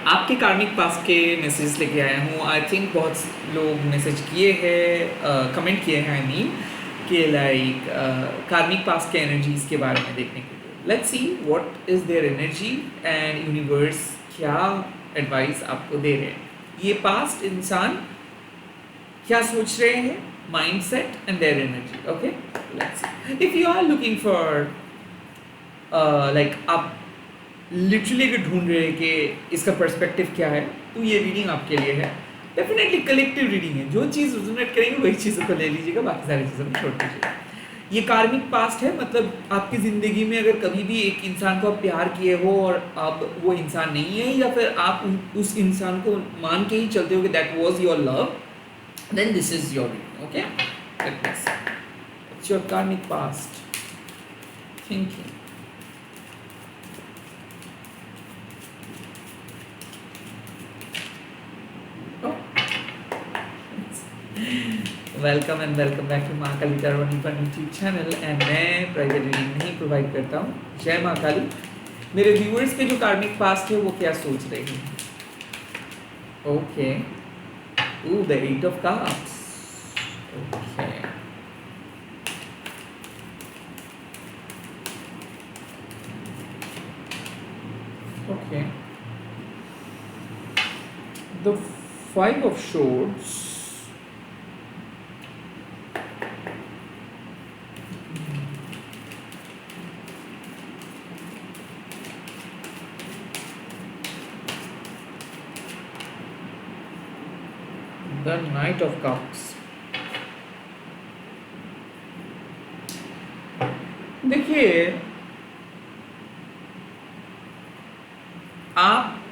आपके कार्मिक पास्ट के मैसेज लेके आया हूँ। आई थिंक बहुत लोग मैसेज किए हैं, कमेंट किए हैं, आई मीन कि लाइक कार्मिक पास्ट के एनर्जीज के बारे में देखने के लिए। Let's see what is their energy and universe क्या एडवाइस आपको दे रहे हैं। ये पास्ट इंसान क्या सोच रहे हैं, mindset and their energy. Okay, let's see if you are looking for like आप लिटरली अगर ढूंढ रहे हैं कि इसका पर्सपेक्टिव क्या है, तो ये रीडिंग आपके लिए है। डेफिनेटली कलेक्टिव रीडिंग है, जो चीज़ रेजोनेट करेंगे वही चीज़ों को ले लीजिएगा, बाकी सारी चीज़ों को छोड़ दीजिएगा। ये कार्मिक पास्ट है, मतलब आपकी ज़िंदगी में अगर कभी भी एक इंसान को आप प्यार किए हो और अब वो इंसान नहीं है, या फिर आप उस इंसान को मान के ही चलते हो कि that was your love, then this is your reading. Okay, it's your karmic past thinking. Welcome and welcome back to Mahakali tarot Nipun YouTube channel. And मैं प्राइवेट रीडिंग नहीं प्रोवाइड करता हूँ। जय महाकाली। मेरे व्यूअर्स के जो कार्मिक पास्ट है वो क्या सोच रहे हैं? Okay, the 8 of cups. Okay, okay, the 5 of swords. The Knight of Cups. देखिए, आप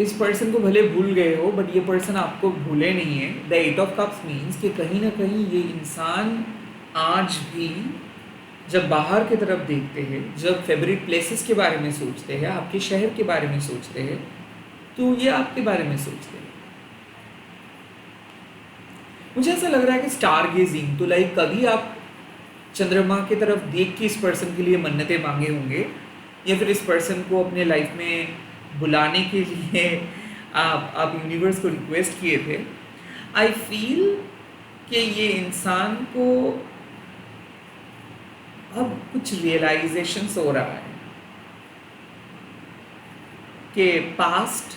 इस पर्सन को भले भूल गए हो, बट ये पर्सन आपको भूले नहीं है। द 8 ऑफ कप्स मीन्स कि कहीं ना कहीं ये इंसान आज भी जब बाहर की तरफ देखते हैं, जब फेवरेट प्लेसेस के बारे में सोचते हैं, आपके शहर के बारे में सोचते हैं, तो ये आपके बारे में सोचते हैं। मुझे ऐसा लग रहा है कि स्टार गेजिंग, तो लाइक कभी आप चंद्रमा की तरफ देख के इस पर्सन के लिए मन्नतें मांगे होंगे, या फिर इस पर्सन को अपने लाइफ में बुलाने के लिए आप यूनिवर्स को रिक्वेस्ट किए थे। आई फील कि ये इंसान को अब कुछ रियलाइजेशन हो रहा है कि पास्ट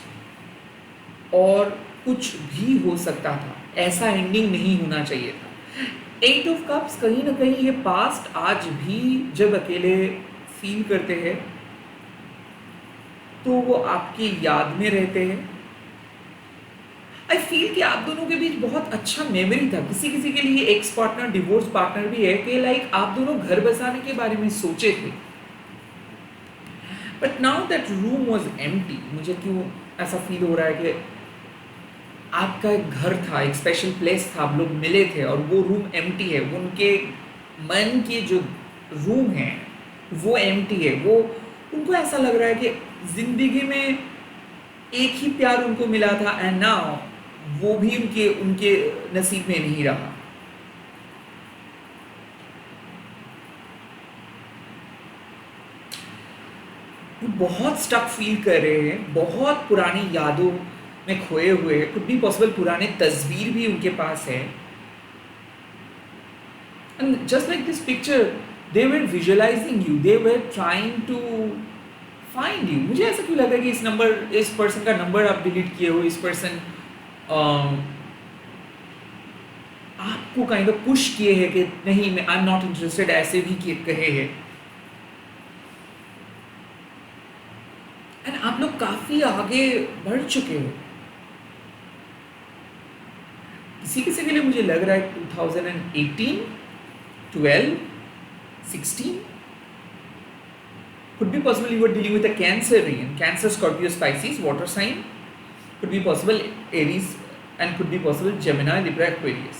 और कुछ भी हो सकता था, ऐसा एंडिंग नहीं होना चाहिए था। 8 ऑफ कप्स कहीं ना कहीं ये पास्ट आज भी जब अकेले फील करते हैं तो वो आपकी याद में रहते हैं। आई फील कि आप दोनों के बीच बहुत अच्छा मेमोरी था। किसी किसी के लिए एक्स पार्टनर, डिवोर्स पार्टनर भी है कि लाइक आप दोनों घर बसाने के बारे में सोचे थे, but now that room was empty. मुझे क्यों ऐसा फील हो रहा है कि आपका एक घर था, एक स्पेशल प्लेस था, आप लोग मिले थे और वो रूम एम्प्टी है। वो उनके मन के जो रूम है वो एम्प्टी है। वो उनको ऐसा लग रहा है कि जिंदगी में एक ही प्यार उनको मिला था एंड नाउ वो भी उनके उनके नसीब में नहीं रहा। वो बहुत स्टक फील कर रहे हैं, बहुत पुरानी यादों में खोए हुए हैं। कुड बी पॉसिबल पुराने तस्वीर भी उनके पास है। And just like this picture, they were visualising you, they were trying to find you. मुझे ऐसा क्यों लगा कि इस पर्सन का नंबर आप डिलीट किए हो, इस पर्सन आपको काइंड ऑफ पुश किए हैं कि नहीं, मैं आई एम नॉट इंटरेस्टेड, ऐसे भी कहे हैं। एंड आप लोग काफी आगे बढ़ चुके हो। किसी किसी के लिए मुझे लग रहा है 2018, 12, 16 could be possible you were dealing with a Cancerian, Cancer, Scorpio, Pisces, water sign. Could be possible Aries and could be possible Gemini, Libra, Aquarius.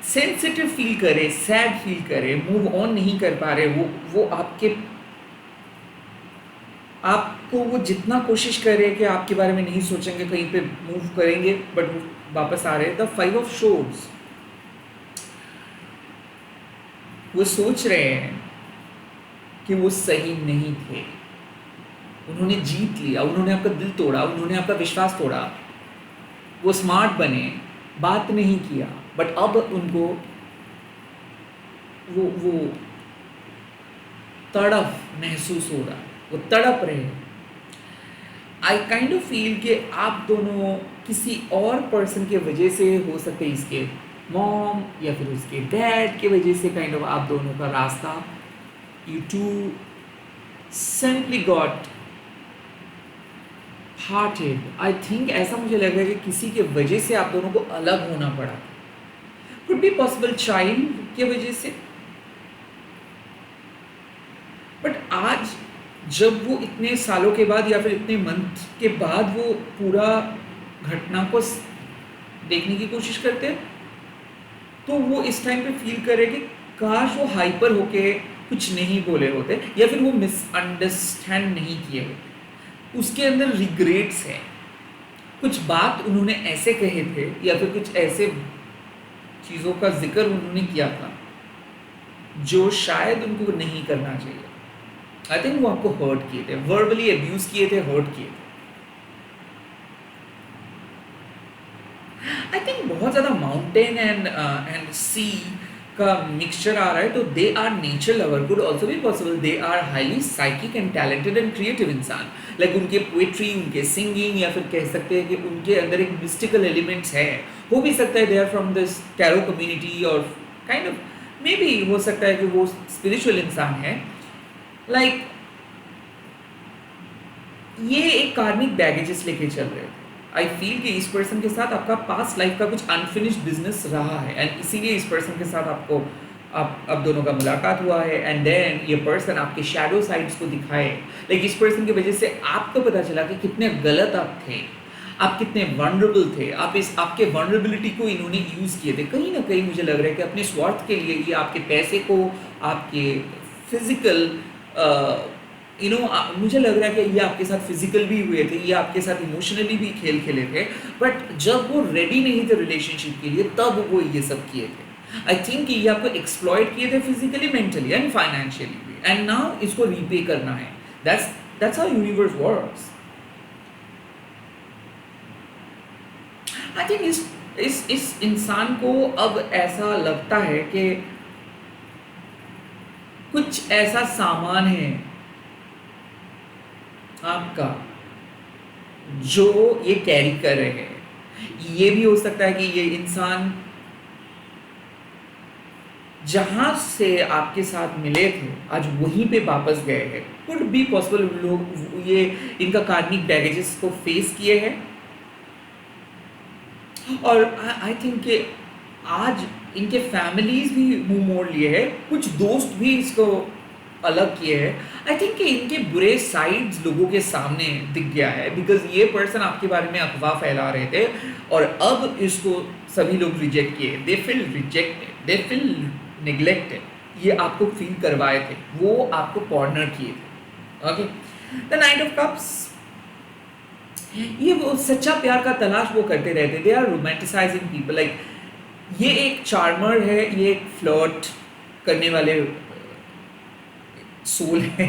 Sensitive feel करे, सैड फील करे, मूव ऑन नहीं कर पा रहे। वो आपको वो जितना कोशिश कर रहे हैं कि आपके बारे में नहीं सोचेंगे, कहीं पे मूव करेंगे, बट वो वापस आ रहे हैं। द 5 ऑफ शोर्ड्स, वो सोच रहे हैं कि वो सही नहीं थे। उन्होंने जीत लिया, उन्होंने आपका दिल तोड़ा, उन्होंने आपका विश्वास तोड़ा, वो स्मार्ट बने, बात नहीं किया, बट अब उनको वो तड़प महसूस हो रहा है, वो तड़प रहे हैं। आई काइंड ऑफ फील कि आप दोनों किसी और पर्सन के वजह से, हो सकते हैं इसके मॉम या फिर उसके डैड के वजह से, काइंड ऑफ आप दोनों का रास्ता, you two simply got hearted. I think ऐसा मुझे लग रहा है कि किसी के वजह से आप दोनों को अलग होना पड़ा। कुड बी पॉसिबल चाइल्ड के वजह से, बट आज जब वो इतने सालों के बाद या फिर इतने मंथ के बाद वो पूरा घटना को देखने की कोशिश करते हैं, तो वो इस टाइम पे फील करे कि काश वो हाइपर होके कुछ नहीं बोले होते या फिर वो मिसअंडरस्टैंड नहीं किए होते। उसके अंदर रिग्रेट्स है, कुछ बात उन्होंने ऐसे कहे थे या फिर कुछ ऐसे चीज़ों का जिक्र उन्होंने किया था जो शायद उनको नहीं करना चाहिए। आई थिंक वो आपको हर्ट किए थे, वर्बली अब्यूज किए थे, हर्ट किए थे। आई थिंक बहुत ज़्यादा माउंटेन एंड सी का मिक्सचर आ रहा है, तो they are nature lover. Could also be possible they are highly psychic and talented and creative इंसान। लाइक उनके पोएट्री, उनके सिंगिंग, या फिर कह सकते हैं कि उनके अंदर एक मिस्टिकल एलिमेंट्स है। हो भी सकता है they are from this tarot community, और काइंड ऑफ मे बी हो सकता है कि वो स्पिरिचुअल इंसान है। लाइक ये एक कार्मिक बैगेजेस लेके चल रहे थे। आई फील कि इस पर्सन के साथ आपका पास्ट लाइफ का कुछ अनफिनिश्ड बिजनेस रहा है, एंड इसीलिए इस पर्सन के साथ आपको आप दोनों का मुलाकात हुआ है, एंड देन ये पर्सन आपके शैडो साइड्स को दिखाए। लाइक इस पर्सन की वजह से आपको पता चला कि कितने गलत आप थे, आप कितने वनरेबल थे, आपके वनरेबिलिटी को इन्होंने यूज़ किए थे। कहीं ना कहीं मुझे लग रहा है कि अपने स्वार्थ के लिए ये आपके पैसे को, आपके फिजिकल मुझे लग रहा है कि ये आपके साथ फिजिकल भी हुए थे, ये आपके साथ इमोशनली भी खेल खेले थे, बट जब वो रेडी नहीं थे रिलेशनशिप के लिए तब वो ये सब किए थे। आई थिंक ये आपको एक्सप्लॉइट किए थे फिजिकली, मेंटली एंड फाइनेंशियली भी, एंड नाउ इसको रीपे करना है। That's how universe works. I think इस इंसान को अब ऐसा लगता है कि कुछ ऐसा सामान है आपका जो ये कैरी कर रहे हैं। ये भी हो सकता है कि ये इंसान जहां से आपके साथ मिले थे आज वहीं पे वापस गए हैं। कुड बी पॉसिबल लोग ये इनका कार्मिक बैगेजेस को फेस किए हैं, और आई थिंक कि आज इनके फैमिलीज भी मुंह मोड़ लिए हैं, कुछ दोस्त भी इसको अलग किए हैं। आई थिंक कि इनके बुरे साइड्स लोगों के सामने दिख गया है, बिकॉज ये पर्सन आपके बारे में अफवाह फैला रहे थे और अब इसको सभी लोग रिजेक्ट किए। They feel rejected, they feel neglected. ये आपको फील करवाए थे, वो आपको कॉर्नर किए थे। Okay, the knight of cups, ये वो सच्चा प्यार का तलाश वो करते रहते। They are romanticising people. Like ये एक चार्मर है, ये एक फ्लर्ट करने वाले सोल है।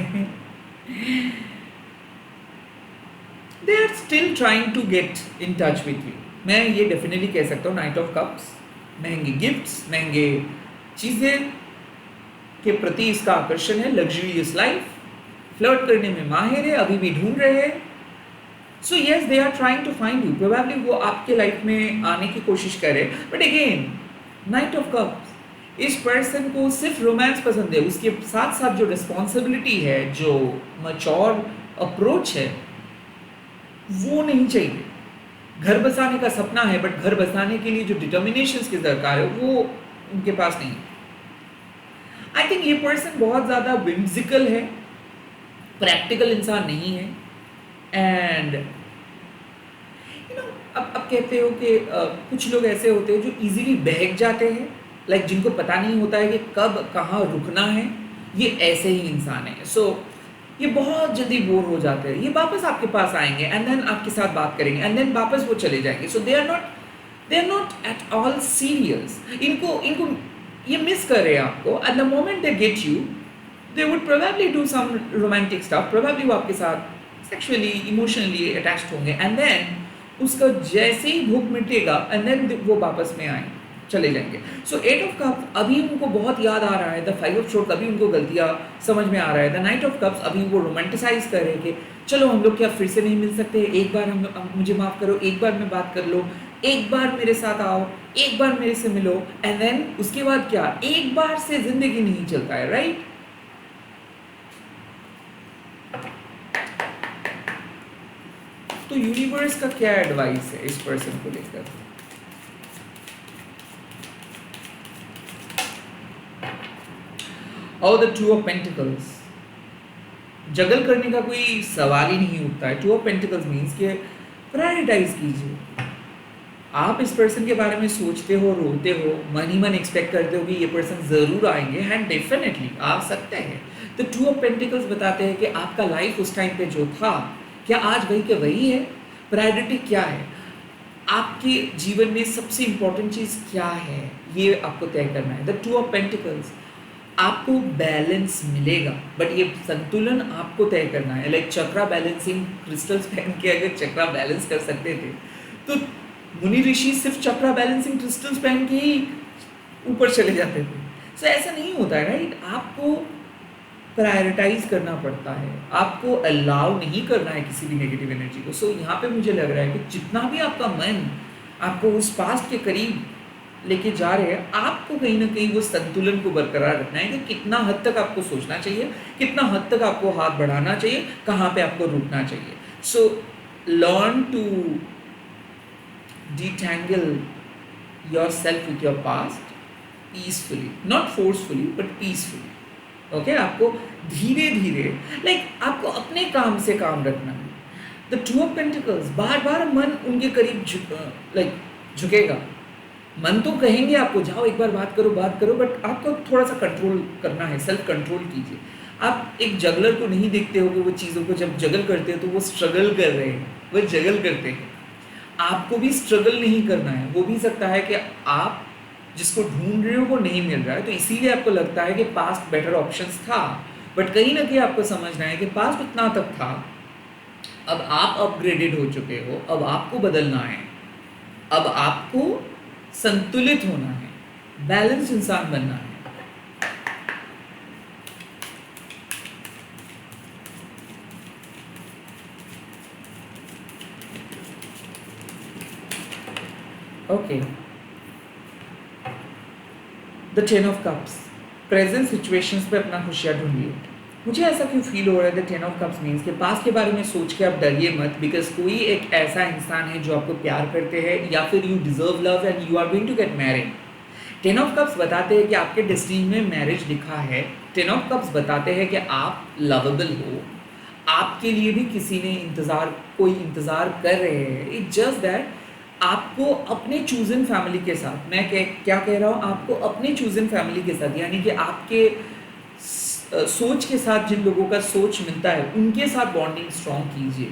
They are still trying to get in touch with you. मैं ये डेफिनेटली कह सकता हूँ नाइट ऑफ कप्स, महंगे गिफ्ट्स, महंगे चीज़ें के प्रति इसका आकर्षण है, लग्जरियस लाइफ, फ्लर्ट करने में माहिर है, अभी भी ढूंढ रहे हैं। So yes, they are trying to find you. Probably वो आपके लाइफ में आने की कोशिश करे, but again knight of cups, इस पर्सन को सिर्फ रोमांस पसंद है, उसके साथ साथ जो रिस्पॉन्सिबिलिटी है, जो मैच्योर अप्रोच है, वो नहीं चाहिए। घर बसाने का सपना है, बट घर बसाने के लिए जो डिटर्मिनेशन की दरकार है वो उनके पास नहीं है। आई थिंक ये पर्सन बहुत ज़्यादा विम्सिकल है, प्रैक्टिकल इंसान नहीं है, एंड अब कहते हो कि कुछ लोग ऐसे होते हैं जो इजीली बहक जाते हैं, लाइक जिनको पता नहीं होता है कि कब कहाँ रुकना है। ये ऐसे ही इंसान है। सो ये बहुत जल्दी बोर हो जाते हैं, ये वापस आपके पास आएंगे एंड देन आपके साथ बात करेंगे एंड देन वापस वो चले जाएंगे। So they are not at all serious. इनको ये मिस कर रहे हैं आपको। At the moment they get you, they would probably do some romantic stuff, probably वो आपके साथ सेक्सुअली इमोशनली अटैच्ड होंगे, एंड देन उसका जैसे ही भूख मिटेगा एंड देन वो वापस में आए चले जाएंगे. सो एट ऑफ कप्स अभी उनको बहुत याद आ रहा है, द फाइव ऑफ शोर्ट्स अभी उनको गलतियाँ समझ में आ रहा है, द नाइट ऑफ कप्स अभी वो रोमांटिसाइज कर रहे हैं कि चलो हम लोग क्या फिर से नहीं मिल सकते, एक बार हम मुझे माफ़ करो, एक बार मैं बात कर लो, एक बार मेरे साथ आओ, एक बार मेरे से मिलो, एंड देन उसके बाद क्या, एक बार से जिंदगी नहीं चलता है, राइट? तो यूनिवर्स का क्या एडवाइस है इस पर्सन को लेकर? और द टू ऑफ पेंटिकल्स, जगल करने का कोई सवाल ही नहीं उठता है. टू ऑफ पेंटिकल्स मीन्स कि प्रायोरिटाइज कीजिए. आप इस पर्सन के बारे में सोचते हो, रोते हो, मन ही मन एक्सपेक्ट करते हो कि ये पर्सन ज़रूर आएंगे, एंड डेफिनेटली आ सकते हैं. तो टू ऑफ पेंटिकल्स बताते हैं कि आपका लाइफ उस टाइम पे जो था, क्या आज वही के वही है? प्रायोरिटी क्या है? आपके जीवन में सबसे इम्पोर्टेंट चीज़ क्या है, ये आपको तय करना है. द टू ऑफ पेंटिकल्स, आपको बैलेंस मिलेगा, बट ये संतुलन आपको तय करना है. लाइक चक्रा बैलेंसिंग क्रिस्टल्स पहन के अगर चक्रा बैलेंस कर सकते थे, तो मुनि ऋषि सिर्फ चक्रा बैलेंसिंग क्रिस्टल्स पहन के ही ऊपर चले जाते थे. सो ऐसा नहीं होता है, राइट? आपको प्रायोरिटाइज करना पड़ता है, आपको अलाउ नहीं करना है किसी भी नेगेटिव एनर्जी को. सो यहाँ पे मुझे लग रहा है कि जितना भी आपका मन आपको उस पास्ट के करीब लेके जा रहे हैं, आपको कहीं ना कहीं वो संतुलन को बरकरार रखना है कि कितना हद तक आपको सोचना चाहिए, कितना हद तक आपको हाथ बढ़ाना चाहिए, कहाँ पे आपको रुकना चाहिए. So learn to detangle yourself with your past peacefully, not forcefully but peacefully. Okay, आपको धीरे धीरे आपको अपने काम से काम रखना है. द टू ऑफ पेंटिकल्स, बार बार मन उनके करीब झुकेगा. मन तो कहेंगे आपको जाओ एक बार बात करो, बट आपको थोड़ा सा कंट्रोल करना है, सेल्फ कंट्रोल कीजिए. आप एक जगलर को नहीं देखते हो कि वो चीज़ों को जब जगल करते हैं तो वो स्ट्रगल कर रहे हैं, वो जगल करते हैं. आपको भी स्ट्रगल नहीं करना है. हो भी सकता है कि आप जिसको ढूंढ रहे हो वो नहीं मिल रहा है, तो इसीलिए आपको लगता है कि पास्ट बेटर ऑप्शंस था, बट कहीं ना कहीं आपको समझना है कि पास्ट उतना तक था, अब आप अपग्रेडेड हो चुके हो, अब आपको बदलना है, अब आपको संतुलित होना है, बैलेंस इंसान बनना है. Okay, the ten of cups, present situations पे अपना होशियार ढूंढिए. मुझे ऐसा क्यों फील हो रहा है the ten of cups means के पास्ट के बारे में सोच के आप डरिए मत, बिकॉज कोई एक ऐसा इंसान है जो आपको प्यार करते हैं, या फिर you deserve love and you are going to get married. Ten of cups बताते हैं कि आपके डेस्टिनी में मैरिज लिखा है. टेन ऑफ कप्स बताते हैं कि आप लवेबल हो, आपके लिए भी किसी ने कोई इंतज़ार कर रहे हैं. इट जस्ट दैट आपको अपने चूजन फैमिली के साथ, मैं क्या कह रहा हूँ, आपको अपने चूजन फैमिली के साथ, यानी कि आपके सोच के साथ जिन लोगों का सोच मिलता है उनके साथ बॉन्डिंग स्ट्रॉन्ग कीजिए.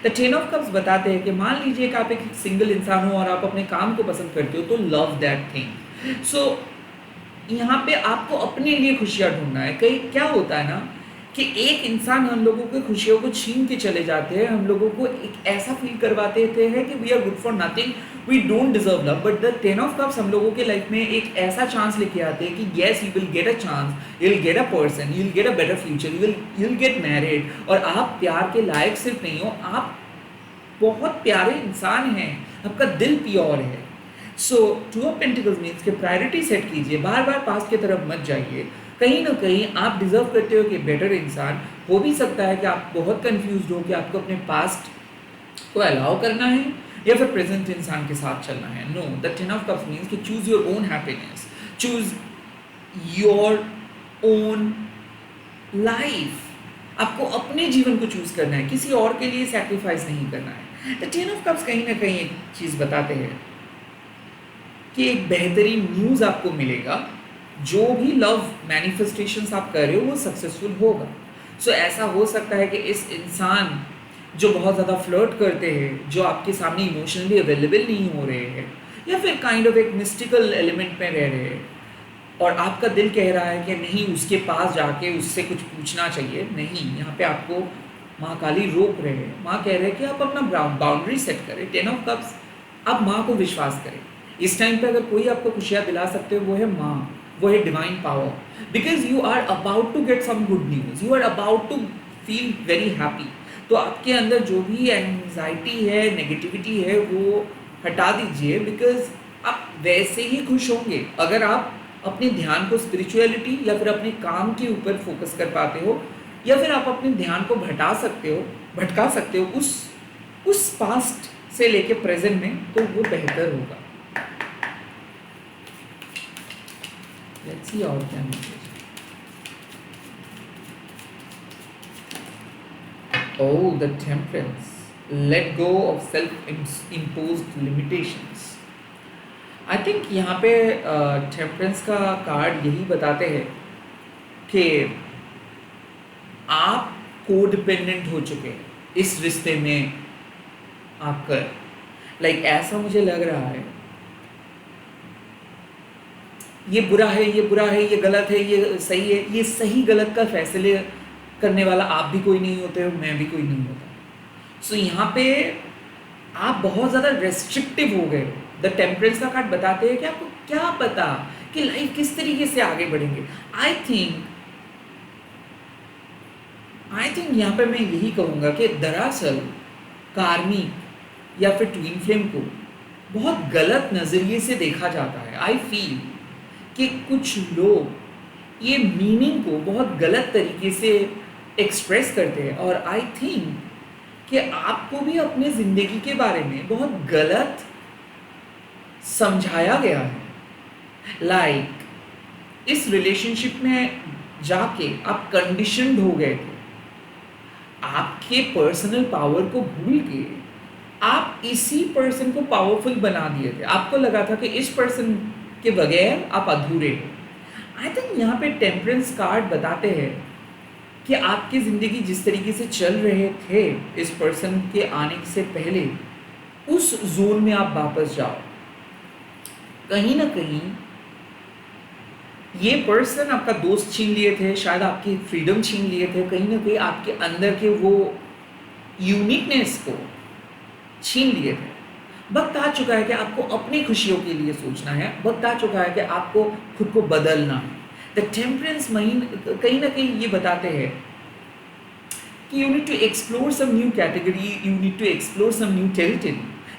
द टेन ऑफ कप्स बताते हैं कि मान लीजिए कि आप एक सिंगल इंसान हो और आप अपने काम को पसंद करते हो, तो लव दैट थिंग. सो यहाँ पे आपको अपने लिए खुशियाँ ढूंढना है. कहीं क्या होता है ना कि एक इंसान हम लोगों की खुशियों को छीन के चले जाते हैं, हम लोगों को एक ऐसा फील करवाते हैं कि we are good for nothing, we don't deserve love. But the ten of cups हम लोगों के लाइफ में एक ऐसा चांस लेके आते हैं कि yes you will get a chance, you will get a person, you will get a better future, you will get married. और आप प्यार के लायक सिर्फ नहीं हो, आप बहुत प्यारे इंसान हैं, आपका दिल प्योर है. सो टू ऑफ पेंटिकल्स मीन्स के प्रायोरिटी सेट कीजिए, बार बार पास्ट की तरफ मत जाइए. कहीं ना कहीं आप डिजर्व करते हो कि बेटर इंसान. हो भी सकता है कि आप बहुत कंफ्यूज हो कि आपको अपने पास्ट को अलाउ करना है या फिर प्रेजेंट इंसान के साथ चलना है. No, the ten of cups means कि choose your own happiness, choose your own life. आपको अपने जीवन को चूज करना है, किसी और के लिए सैक्रिफाइस नहीं करना है. द टेन ऑफ कप्स कहीं ना कहीं एक चीज़ बताते हैं कि एक बेहतरीन न्यूज़ आपको मिलेगा. जो भी लव मैनिफेस्टेशंस आप कर रहे हो वो सक्सेसफुल होगा. सो ऐसा हो सकता है कि इस इंसान जो बहुत ज़्यादा फ्लर्ट करते हैं, जो आपके सामने इमोशनली अवेलेबल नहीं हो रहे हैं, या फिर काइंड ऑफ एक मिस्टिकल एलिमेंट में रह रहे हैं, और आपका दिल कह रहा है कि नहीं, उसके पास जाके उससे कुछ पूछना चाहिए, नहीं, यहाँ पे आपको माँ काली रोक रहे हैं। माँ कह रहे हैं कि आप अपना बाउंड्री सेट करें। 10 of Cups, आप माँ को विश्वास करें। इस टाइम पे अगर कोई आपको खुशियाँ दिला सकते हो वो है माँ, वो है divine power, because you are about to get some good news, you are about to feel very happy. तो आपके अंदर जो भी एंजाइटी है, नेगेटिविटी है, वो हटा दीजिए, बिकॉज आप वैसे ही खुश होंगे अगर आप अपने ध्यान को स्पिरिचुअलिटी या फिर अपने काम के ऊपर फोकस कर पाते हो, या फिर आप अपने ध्यान को भटका सकते हो उस पास्ट से लेके प्रेजेंट में, तो वो बेहतर होगा। लेट्स सी और क्या message. Oh, the temperance. Let go of self-imposed limitations. I think यहाँ पे टेम्परेंस का कार्ड यही बताते हैं कि आप कोडिपेंडेंट हो चुके हैं इस रिश्ते में आकर। लाइक ऐसा मुझे लग रहा है, ये बुरा है, ये बुरा है, ये गलत है, ये सही है, ये सही गलत का फैसले करने वाला आप भी कोई नहीं होते हो, मैं भी कोई नहीं होता। सो यहाँ पे आप बहुत ज़्यादा रेस्ट्रिक्टिव हो गए। द टेम्परेंस का कार्ड बताते हैं कि आपको क्या पता कि लाइफ किस तरीके से आगे बढ़ेंगे। आई थिंक यहाँ पे मैं यही कहूँगा कि दरअसल कार्मिक या फिर ट्विन फ्लेम को बहुत गलत नज़रिए से देखा जाता है। आई फील कि कुछ लोग ये मीनिंग को बहुत गलत तरीके से एक्सप्रेस करते हैं, और आई थिंक कि आपको भी अपने ज़िंदगी के बारे में बहुत गलत समझाया गया है। लाइक इस रिलेशनशिप में जाके आप कंडीशनड हो गए थे, आपके पर्सनल पावर को भूल के आप इसी पर्सन को पावरफुल बना दिए थे। आपको लगा था कि इस पर्सन के बगैर आप अधूरे हो। आई थिंक यहाँ पे टेम्परेंस कार्ड बताते हैं कि आपकी ज़िंदगी जिस तरीके से चल रहे थे इस पर्सन के आने से पहले, उस जोन में आप वापस जाओ। कहीं ना कहीं ये पर्सन आपका दोस्त छीन लिए थे, शायद आपकी फ्रीडम छीन लिए थे, कहीं ना कहीं आपके अंदर के वो यूनिकनेस को छीन लिए थे। वक्त आ चुका है कि आपको अपनी खुशियों के लिए सोचना है, वक्त आ चुका है कि आपको खुद को बदलना है। द टेम्परेंस महीने कहीं ना कहीं ये बताते हैं कि you need to explore some new category, you need to explore some new territory.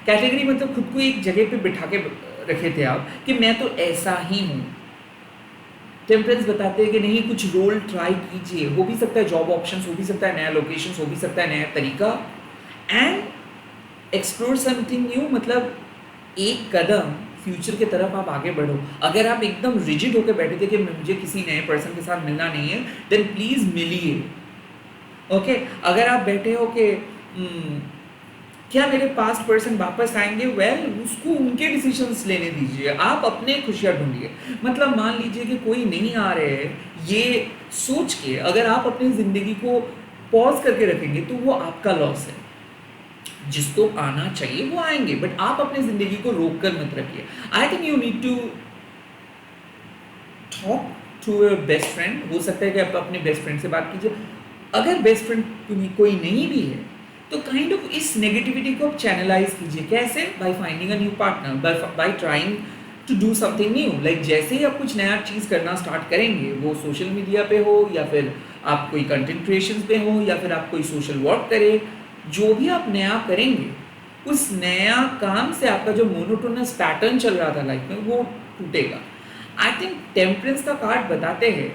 Category मतलब खुद को एक जगह पे बिठा के रखे थे आप कि मैं तो ऐसा ही हूँ। टेम्परेंस बताते हैं कि नहीं, कुछ रोल ट्राई कीजिए, हो भी सकता है जॉब ऑप्शंस, हो भी सकता है नया लोकेशन, हो भी सकता है नया तरीका, एंड एक्सप्लोर समथिंग न्यू। मतलब एक कदम फ्यूचर की तरफ आप आगे बढ़ो। अगर आप एकदम रिजिड होकर बैठे थे कि मुझे किसी नए पर्सन के साथ मिलना नहीं है, देन प्लीज़ मिलिए। ओके, अगर आप बैठे हो कि क्या मेरे पास्ट पर्सन वापस आएंगे, वेल उसको उनके डिसीजंस लेने दीजिए, आप अपने खुशियाँ ढूंढिए। मतलब मान लीजिए कि कोई नहीं आ रहे हैं, ये सोच के अगर आप अपनी ज़िंदगी को पॉज करके रखेंगे तो वो आपका लॉस है। जिसको आना चाहिए वो आएंगे, बट आप अपनी ज़िंदगी को रोक कर मत रखिए। I think you need to talk to your best friend. हो सकता है कि आप अपने बेस्ट फ्रेंड से बात कीजिए। अगर बेस्ट फ्रेंड कोई नहीं भी है तो काइंड ऑफ इस नेगेटिविटी को आप चैनलाइज कीजिए। कैसे? By finding a new partner, by trying to do something new. Like जैसे ही आप कुछ नया चीज़ करना स्टार्ट करेंगे, वो सोशल मीडिया पे हो या फिर आप कोई कंटेंट क्रिएशन पे हो या फिर आप कोई सोशल वर्क करें, जो भी आप नया करेंगे उस नया काम से आपका जो मोनोटोनस पैटर्न चल रहा था लाइफ में वो टूटेगा। आई थिंक टेम्परेंस का कार्ड बताते हैं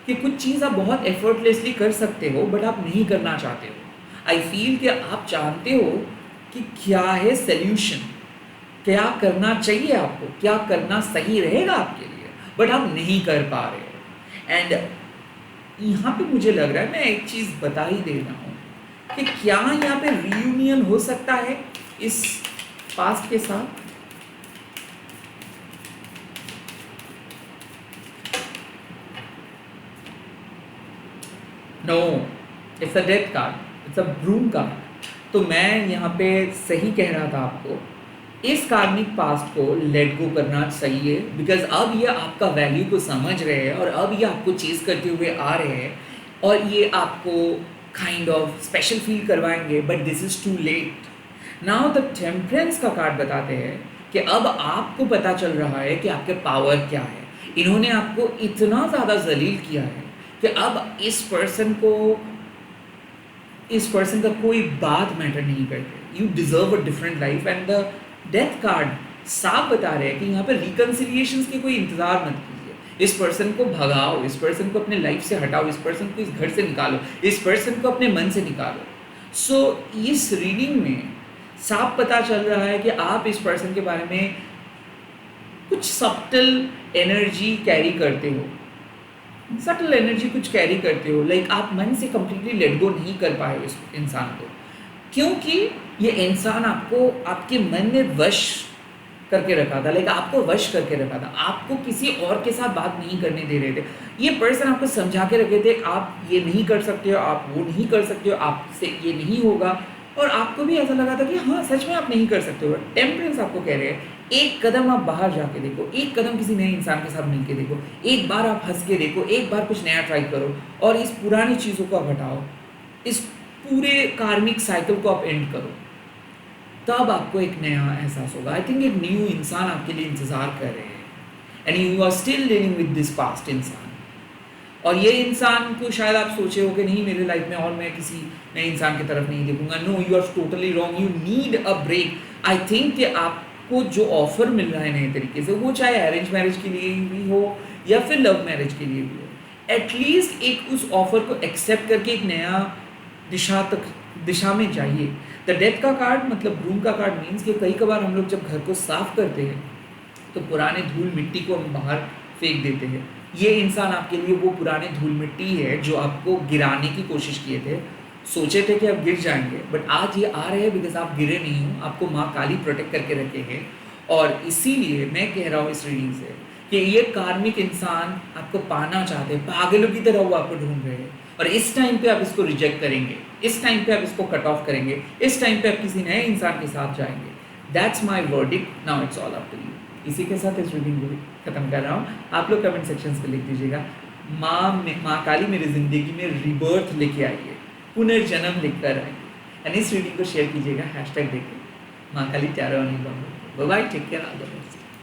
कि कुछ चीज़ आप बहुत एफर्टलेसली कर सकते हो बट आप नहीं करना चाहते हो। आई फील कि आप जानते हो कि क्या है सल्यूशन, क्या करना चाहिए आपको, क्या करना सही रहेगा आपके लिए, बट आप नहीं कर पा रहे हो। एंड यहाँ पे मुझे लग रहा है, मैं एक चीज़ बता ही दे रहा हूँ कि क्या यहाँ पे रियूनियन हो सकता है इस पास्ट के साथ। No, it's a death card, it's a broom card. तो मैं यहाँ पे सही कह रहा था आपको इस कार्मिक पास्ट को लेट गो करना चाहिए, बिकॉज अब ये आपका वैल्यू को समझ रहे हैं और अब ये आपको चेज करते हुए आ रहे हैं और ये आपको काइंड ऑफ स्पेशल फील करवाएंगे, but this is too late. Now the temperance का कार्ड बताते हैं कि अब आपको पता चल रहा है कि आपके पावर क्या है। इन्होंने आपको इतना ज़्यादा जलील किया है कि अब इस पर्सन का कोई बात मैटर नहीं करते। You deserve a different life. And the death card साफ बता रहे हैं कि यहाँ पर रिकन्सिलिएशन के कोई इंतजार मत कीजिए। इस पर्सन को भगाओ, इस पर्सन को अपने लाइफ से हटाओ, इस पर्सन को इस घर से निकालो, इस पर्सन को अपने मन से निकालो। सो इस रीडिंग में साफ पता चल रहा है कि आप इस पर्सन के बारे में कुछ सब्टल एनर्जी कैरी करते हो, सटल एनर्जी कुछ कैरी करते हो। लाइक आप मन से कंप्लीटली लेट गो नहीं कर पाए हो इस इंसान को, क्योंकि ये इंसान आपको आपके मन में वश करके रखा था। लाइक आपको वश करके रखा था, आपको किसी और के साथ बात नहीं करने दे रहे थे। ये पर्सन आपको समझा के रखे थे आप ये नहीं कर सकते हो, आप वो नहीं कर सकते हो, आपसे ये नहीं होगा, और आपको भी ऐसा लगा था कि हाँ सच में आप नहीं कर सकते हो। टेम्परेंस आपको कह रहे हैं एक कदम आप बाहर जाके देखो, एक कदम किसी नए इंसान के साथ मिल के देखो, एक बार आप हंस के देखो, एक बार कुछ नया ट्राई करो और इस पुरानी चीज़ों को आप हटाओ, इस पूरे कार्मिक साइकिल को आप एंड करो, तब आपको एक नया एहसास होगा। आई थिंक एक न्यू इंसान आपके लिए इंतज़ार कर रहे हैं and you are still living with this past इंसान। और ये इंसान को शायद आप सोचे हो कि नहीं मेरे लाइफ में और मैं किसी नए इंसान की तरफ नहीं देखूंगा। No, you are totally wrong. You need a break. I think कि आपको जो ऑफर मिल रहा है नए तरीके से, वो चाहे अरेंज मैरिज के लिए भी हो या फिर लव मैरिज के लिए भी हो, एटलीस्ट एक उस ऑफर को एक्सेप्ट करके एक नया दिशा में जाइए। द डेथ का कार्ड मतलब ब्रूम का कार्ड मीन्स कि कई कबार हम लोग जब घर को साफ करते हैं तो पुराने धूल मिट्टी को हम बाहर फेंक देते हैं। ये इंसान आपके लिए वो पुराने धूल मिट्टी है जो आपको गिराने की कोशिश किए थे, सोचे थे कि आप गिर जाएंगे, बट आज ये आ रहे हैं बिकॉज आप गिरे नहीं हो, आपको माँ काली प्रोटेक्ट करके रखे हैं। और इसीलिए मैं कह रहा हूँ इस रीडिंग से कि ये कार्मिक इंसान आपको पाना चाहते हैं, पागलों की तरह वो आपको ढूंढ रहे हैं, और इस टाइम पे आप इसको रिजेक्ट करेंगे, इस टाइम पे आप इसको कट ऑफ करेंगे, इस टाइम पे आप किसी नए इंसान के साथ जाएंगे। That's my verdict, now it's all up to you. इसी के साथ इस रीडिंग को खत्म कर रहा हूँ। आप लोग कमेंट सेक्शंस पे लिख दीजिएगा माँ काली मेरी ज़िंदगी में रिबर्थ लेके आई है, पुनर्जन्म लेकर आई है। एंड इस रीडिंग को शेयर कीजिएगा हैशटैग देके माँ काली 11 बाय बाय, टेक केयर।